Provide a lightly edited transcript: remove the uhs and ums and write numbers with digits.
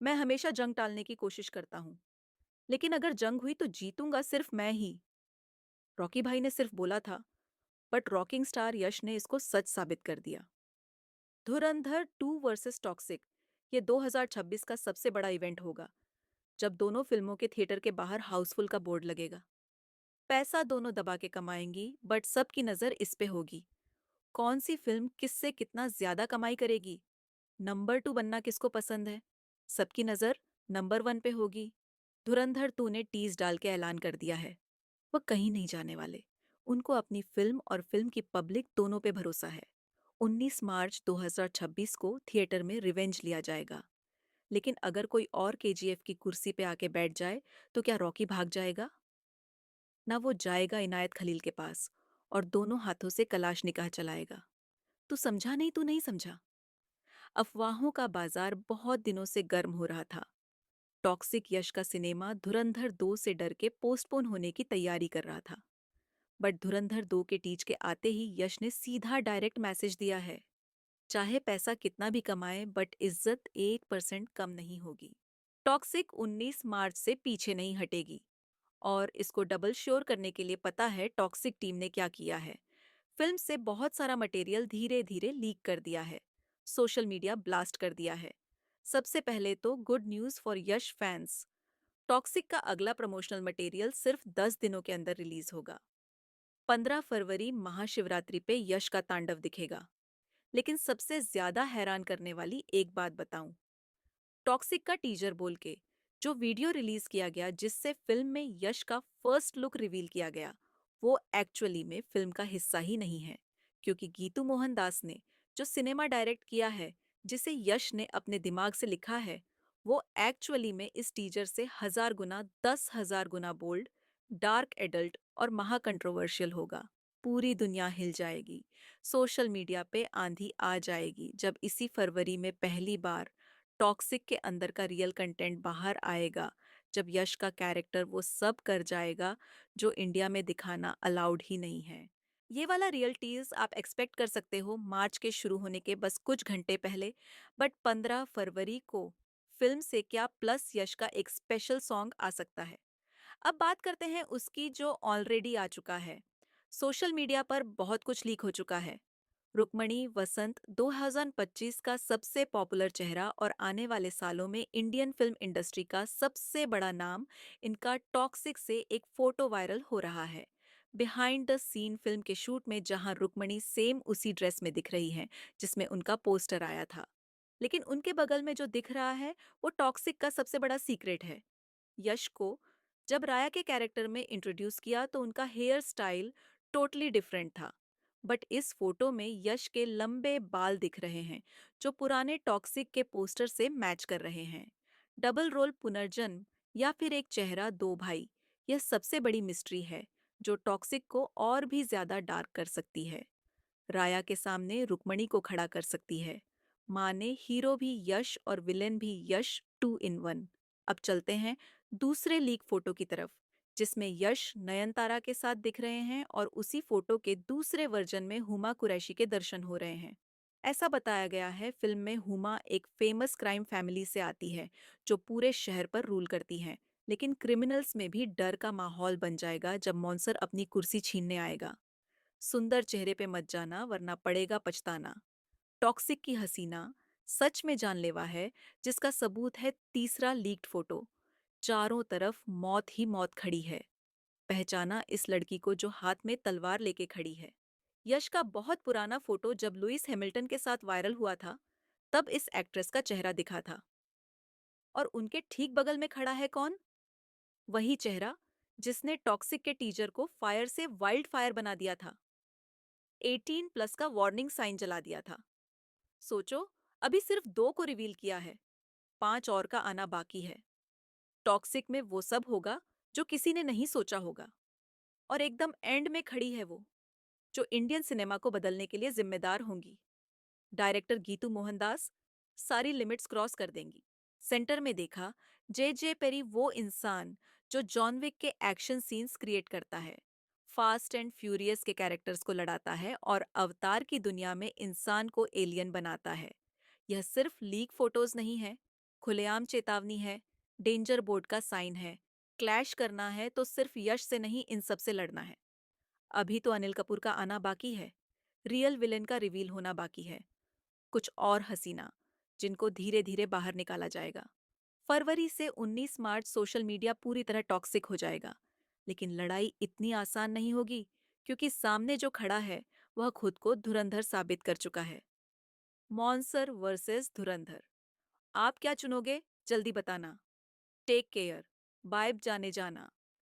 मैं हमेशा जंग टालने की कोशिश करता हूँ, लेकिन अगर जंग हुई तो जीतूंगा सिर्फ मैं ही। रॉकी भाई ने सिर्फ बोला था, बट रॉकिंग स्टार यश ने इसको सच साबित कर दिया। धुरंधर 2 वर्सेस टॉक्सिक, ये 2026 का सबसे बड़ा इवेंट होगा, जब दोनों फिल्मों के थिएटर के बाहर हाउसफुल का बोर्ड लगेगा। पैसा दोनों दबा के कमाएंगी, बट सबकी नजर इस पे होगी। कौन सी फिल्म किससे कितना ज्यादा कमाई करेगी? नंबर 2 बनना किसको पसंद है? सबकी नजर नंबर 1 पे होगी। धुरंधर 2 ने टीज डाल के ऐलान कर दिया है, वो कहीं नहीं जाने वाले। उनको अपनी फिल्म और फिल्म की पब्लिक दोनों पे भरोसा है। 19 मार्च 2026 को थिएटर में रिवेंज लिया जाएगा। लेकिन अगर कोई और केजीएफ की कुर्सी पे आके बैठ जाए, तो क्या रॉकी भाग जाएगा? ना वो जाएगा इनायत खलील के पास और दोनों हाथों से कलाश निकाह चलाएगा। तू समझा नहीं, तू नहीं समझा। अफवाहों का बाजार बहुत दिनों से गर्म हो रहा था। टॉक्सिक यश का सिनेमा धुरंधर 2 से डर के पोस्टपोन होने की तैयारी कर रहा था। बट धुरंधर 2 के टीज के आते ही यश ने सीधा डायरेक्ट मैसेज दिया है, चाहे पैसा कितना भी कमाए बट इज्जत 1% कम नहीं होगी। टॉक्सिक 19 मार्च से पीछे नहीं हटेगी। और इसको डबल श्योर करने के लिए पता है टॉक्सिक टीम ने क्या किया है। फिल्म से बहुत सारा मटेरियल धीरे धीरे लीक कर दिया है, सोशल मीडिया ब्लास्ट कर दिया है। सबसे पहले तो good news for Yash fans. Toxic का अगला प्रमोशनल मटेरियल सिर्फ 10 दिनों के अंदर रिलीज होगा। 15 फरवरी महाशिवरात्रि पे यश का तांडव दिखेगा। लेकिन सबसे ज्यादा हैरान करने वाली एक बात बताऊं। टॉक्सिक का टीजर बोल के जो वीडियो रिलीज किया गया जिससे फिल्म में यश का फर्स्ट लुक रिवील किया गया, वो एक्चुअली में फिल्म का हिस्सा ही नहीं है। क्योंकि गीतू मोहन दास ने जो सिनेमा डायरेक्ट किया है, जिसे यश ने अपने दिमाग से लिखा है, वो एक्चुअली में इस टीजर से 1000 गुना 10,000 गुना बोल्ड, डार्क एडल्ट और महा कंट्रोवर्शियल होगा। पूरी दुनिया हिल जाएगी। सोशल मीडिया पे आंधी आ जाएगी जब इसी फरवरी में पहली बार टॉक्सिक के अंदर का रियल कंटेंट बाहर आएगा। जब यश का कैरेक्टर वो सब कर जाएगा जो इंडिया में दिखाना अलाउड ही नहीं है। ये वाला रियल टीज आप एक्सपेक्ट कर सकते हो मार्च के शुरू होने के बस कुछ घंटे पहले। बट 15 फरवरी को फिल्म से क्या प्लस यश का एक स्पेशल सॉन्ग आ सकता है। अब बात करते हैं उसकी जो ऑलरेडी आ चुका है। सोशल मीडिया पर बहुत कुछ लीक हो चुका है। रुक्मणी वसंत 2025 का सबसे पॉपुलर चेहरा और आने वाले सालों में इंडियन फिल्म इंडस्ट्री का सबसे बड़ा नाम, इनका टॉक्सिक से एक फोटो वायरल हो रहा है। बिहाइंड द सीन फिल्म के शूट में जहां रुक्मणी सेम उसी ड्रेस में दिख रही हैं जिसमें उनका पोस्टर आया था। लेकिन उनके बगल में जो दिख रहा है वो टॉक्सिक का सबसे बड़ा सीक्रेट है। यश को जब राया के कैरेक्टर में इंट्रोड्यूस किया तो उनका हेयर स्टाइल टोटली डिफरेंट था। बट इस फोटो में यश के लंबे बाल दिख रहे हैं जो पुराने टॉक्सिक के पोस्टर से मैच कर रहे हैं। डबल रोल पुनर्जन्म या फिर एक चेहरा दो भाई, यह सबसे बड़ी मिस्ट्री है जो टॉक्सिक को और भी ज्यादा डार्क कर सकती है। राया के सामने रुक्मणी को खड़ा कर सकती है। माने हीरो भी यश और विलेन भी यश, 2 in 1। अब चलते हैं दूसरे लीक फोटो की तरफ, जिसमें यश नयनतारा के साथ दिख रहे हैं और उसी फोटो के दूसरे वर्जन में हुमा कुरैशी के दर्शन हो रहे हैं। ऐसा बताया गया है फिल्म में हुमा एक फेमस क्राइम फैमिली से आती है जो पूरे शहर पर रूल करती है। लेकिन क्रिमिनल्स में भी डर का माहौल बन जाएगा जब मॉन्सर अपनी कुर्सी छीनने आएगा। सुंदर चेहरे पे मत जाना वरना पड़ेगा पछताना। टॉक्सिक की हसीना सच में जानलेवा है, जिसका सबूत है तीसरा लीक्ड फोटो। चारों तरफ मौत ही मौत खड़ी है। पहचाना इस लड़की को जो हाथ में तलवार लेके खड़ी है। यश का बहुत पुराना फोटो जब लुइस हैमिल्टन के साथ वायरल हुआ था, तब इस एक्ट्रेस का चेहरा दिखा था। और उनके ठीक बगल में खड़ा है कौन? वही चेहरा जिसने टॉक्सिक के टीजर को फायर से वाइल्ड फायर बना दिया था। 18+ का वार्निंग साइन जला दिया था। सोचो, अभी सिर्फ 2 को रिवील किया है, 5 और का आना बाकी है। टॉक्सिक में वो सब होगा जो किसी ने नहीं सोचा होगा। और एकदम एंड में खड़ी है वो, जो इंडियन सिनेमा को बदलने के लिए जिम्मेदार होंगी। डायरेक्टर गीतू मोहनदास सारी लिमिट्स क्रॉस कर देंगी। सेंटर में देखा, जे जे पेरी वो इंसान जो जॉन विक के एक्शन सीन्स क्रिएट करता है, फास्ट एंड फ्यूरियस के कैरेक्टर्स को लड़ाता है और अवतार की दुनिया में इंसान को एलियन बनाता है। यह सिर्फ लीक फोटोज नहीं है, खुलेआम चेतावनी है, डेंजर बोर्ड का साइन है। क्लैश करना है तो सिर्फ यश से नहीं, इन सब से लड़ना है। अभी तो अनिल कपूर का आना बाकी है, रियल विलेन का रिवील होना बाकी है। कुछ और हसीना, जिनको धीरे धीरे बाहर निकाला जाएगा। फरवरी से 19 मार्च सोशल मीडिया पूरी तरह टॉक्सिक हो जाएगा। लेकिन लड़ाई इतनी आसान नहीं होगी, क्योंकि सामने जो खड़ा है वह खुद को धुरंधर साबित कर चुका है। मॉन्सर वर्सेस धुरंधर। आप क्या चुनोगे? जल्दी बताना। Take care. बाय जाने जाना।